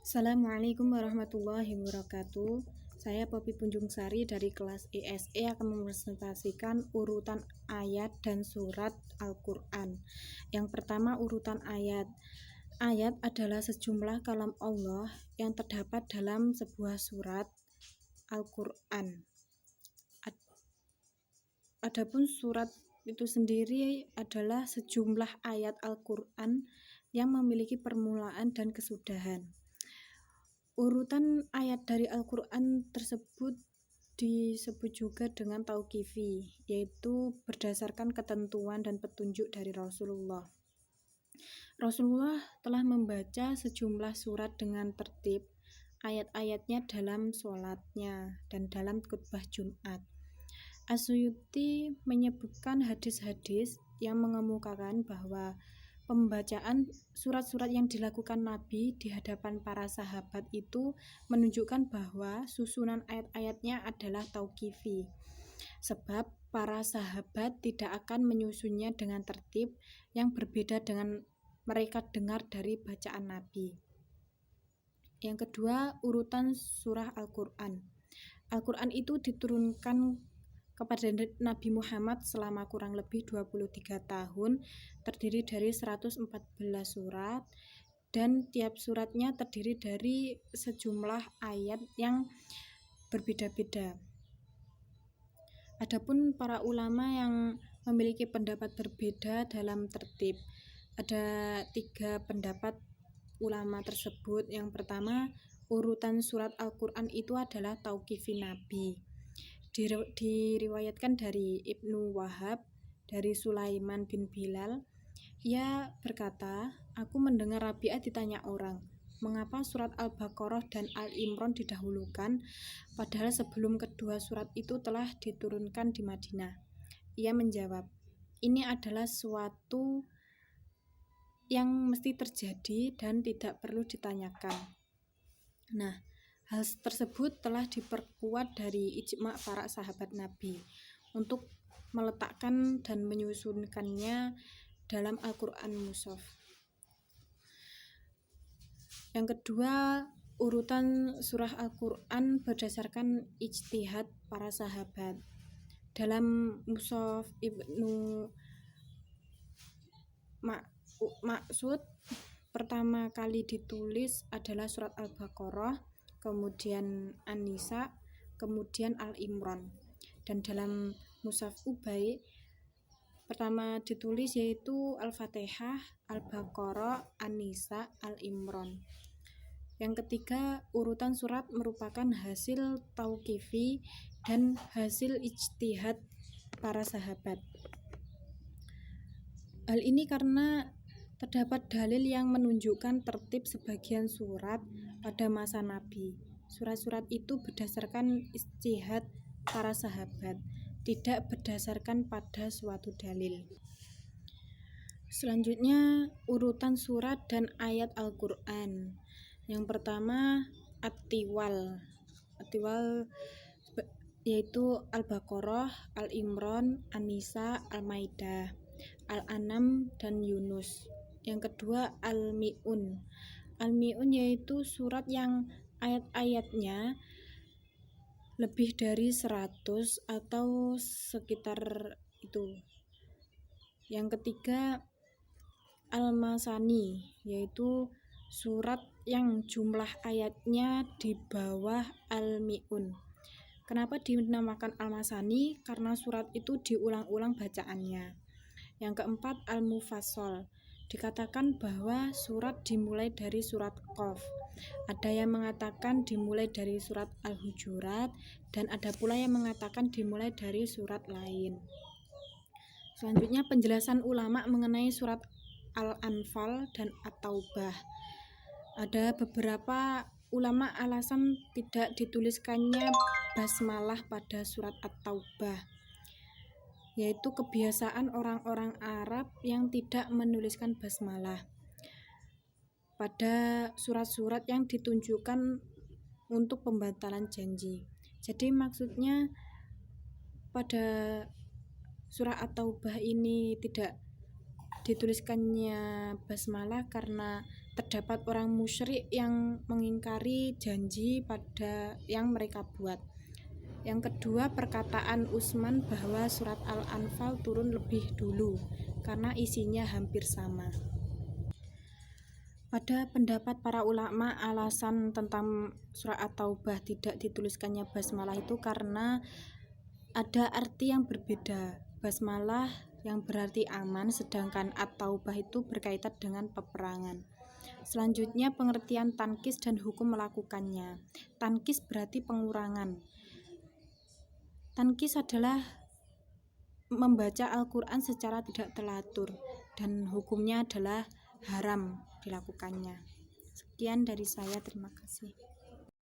Assalamualaikum warahmatullahi wabarakatuh. Saya Poppy Punjungsari dari kelas ESE akan mempresentasikan urutan ayat dan surat Al-Quran. Yang pertama, urutan ayat. Ayat adalah sejumlah kalam Allah yang terdapat dalam sebuah surat Al-Quran. Adapun surat itu sendiri adalah sejumlah ayat Al-Quran yang memiliki permulaan dan kesudahan. Urutan ayat dari Al-Quran tersebut disebut juga dengan tauqifi, yaitu berdasarkan ketentuan dan petunjuk dari Rasulullah. Rasulullah telah membaca sejumlah surat dengan tertib ayat-ayatnya dalam sholatnya dan dalam khutbah Jumat. As-Suyuti menyebutkan hadis-hadis yang mengemukakan bahwa pembacaan surat-surat yang dilakukan Nabi di hadapan para sahabat itu menunjukkan bahwa susunan ayat-ayatnya adalah tauqifi, sebab para sahabat tidak akan menyusunnya dengan tertib yang berbeda dengan mereka dengar dari bacaan Nabi. Yang kedua, urutan surah Al-Quran. Al-Quran itu diturunkan kepada Nabi Muhammad selama kurang lebih 23 tahun, terdiri dari 114 surat, dan tiap suratnya terdiri dari sejumlah ayat yang berbeda-beda. Adapun para ulama yang memiliki pendapat berbeda dalam tertib, ada 3 pendapat ulama tersebut. Yang pertama, urutan surat Al-Quran itu adalah tauqifi Nabi. Diriwayatkan dari Ibnu Wahab dari Sulaiman bin Bilal. Ia berkata, aku mendengar Rabi'ah ditanya orang, mengapa surat Al-Baqarah dan Al-Imran didahulukan, padahal sebelum kedua surat itu telah diturunkan di Madinah. Ia menjawab, ini adalah suatu yang mesti terjadi dan tidak perlu ditanyakan. Nah, hal tersebut telah diperkuat dari ijma' para sahabat Nabi untuk meletakkan dan menyusunkannya dalam Al-Quran Mushaf. Yang kedua, urutan surah Al-Quran berdasarkan ijtihad para sahabat. Dalam Mushaf Ibnu Maksud pertama kali ditulis adalah surat Al-Baqarah, kemudian An-Nisa, kemudian Al-Imran. Dan dalam Mushaf Ubay pertama ditulis yaitu Al-Fatihah, Al-Baqarah, An-Nisa, Al-Imran. Yang ketiga, urutan surat merupakan hasil tauqifi dan hasil ijtihad para sahabat. Hal ini karena terdapat dalil yang menunjukkan tertib sebagian surat pada masa Nabi. Surat-surat itu berdasarkan ijtihad para sahabat, tidak berdasarkan pada suatu dalil. Selanjutnya, urutan surat dan ayat Al-Quran. Yang pertama, At-Tiwal yaitu Al-Baqarah, Al-Imran, An-Nisa, Al-Maidah, Al-An'am, dan Yunus. Yang kedua, Al-Mi'un yaitu surat yang ayat-ayatnya lebih dari 100 atau sekitar itu. Yang ketiga, Al-Masani yaitu surat yang jumlah ayatnya di bawah Al-Mi'un. Kenapa dinamakan Al-Masani? Karena surat itu diulang-ulang bacaannya. Yang keempat, Al-Mufassal. Dikatakan bahwa surat dimulai dari surat Qaf. Ada yang mengatakan dimulai dari surat Al-Hujurat, dan ada pula yang mengatakan dimulai dari surat lain. Selanjutnya, penjelasan ulama mengenai surat Al-Anfal dan At-Taubah. Ada beberapa ulama alasan tidak dituliskannya basmalah pada surat At-Taubah, yaitu kebiasaan orang-orang Arab yang tidak menuliskan basmalah pada surat-surat yang ditunjukkan untuk pembatalan janji. Jadi maksudnya pada surah At-Taubah ini tidak dituliskannya basmalah karena terdapat orang musyrik yang mengingkari janji pada yang mereka buat. Yang kedua, perkataan Utsman bahwa surat Al-Anfal turun lebih dulu karena isinya hampir sama. Pada pendapat para ulama, alasan tentang surat At-Taubah tidak dituliskannya basmalah itu karena ada arti yang berbeda. Basmalah yang berarti aman, sedangkan At-Taubah itu berkaitan dengan peperangan. Selanjutnya, pengertian tankis dan hukum melakukannya. Tankis berarti pengurangan. Tankis adalah membaca Al-Quran secara tidak telatur, dan hukumnya adalah haram dilakukannya. Sekian dari saya, terima kasih.